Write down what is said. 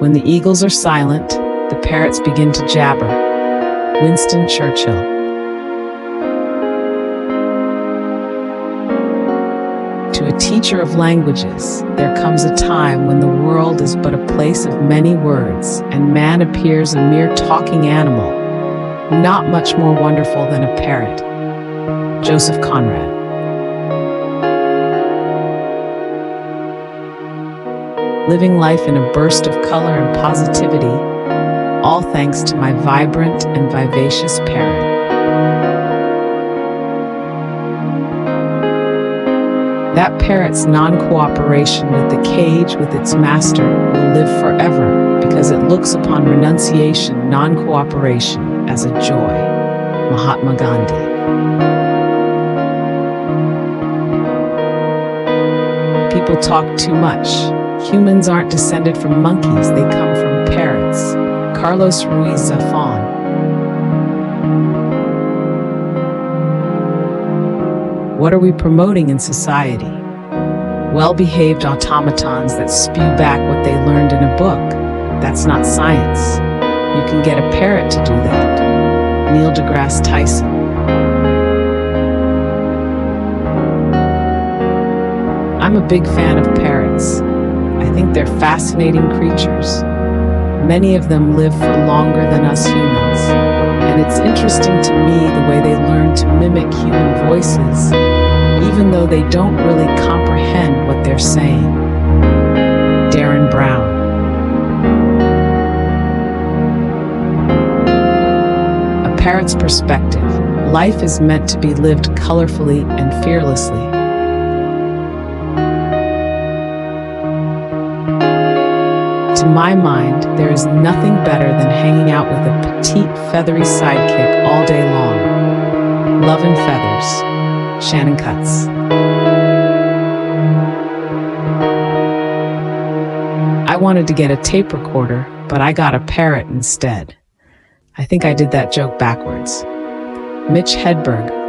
When the eagles are silent, the parrots begin to jabber. Winston Churchill. To a teacher of languages, there comes a time when the world is but a place of many words, and man appears a mere talking animal, not much more wonderful than a parrot. Joseph Conrad. Living life in a burst of color and positivity, all thanks to my vibrant and vivacious parrot. That parrot's non-cooperation with the cage with its master will live forever because it looks upon renunciation, non-cooperation, as a joy. Mahatma Gandhi. People talk too much. Humans aren't descended from monkeys, they come from parrots. Carlos Ruiz Zafón. What are we promoting in society? Well-behaved automatons that spew back what they learned in a book. That's not science. You can get a parrot to do that. Neil deGrasse Tyson. I'm a big fan of parrots. I think they're fascinating creatures. Many of them live for longer than us humans, and it's interesting to me the way they learn to mimic human voices, even though they don't really comprehend what they're saying. Darren Brown. A parrot's perspective. Life is meant to be lived colorfully and fearlessly. To my mind, there is nothing better than hanging out with a petite, feathery sidekick all day long. Love and feathers. Shannon Cutts. I wanted to get a tape recorder, but I got a parrot instead. I think I did that joke backwards. Mitch Hedberg.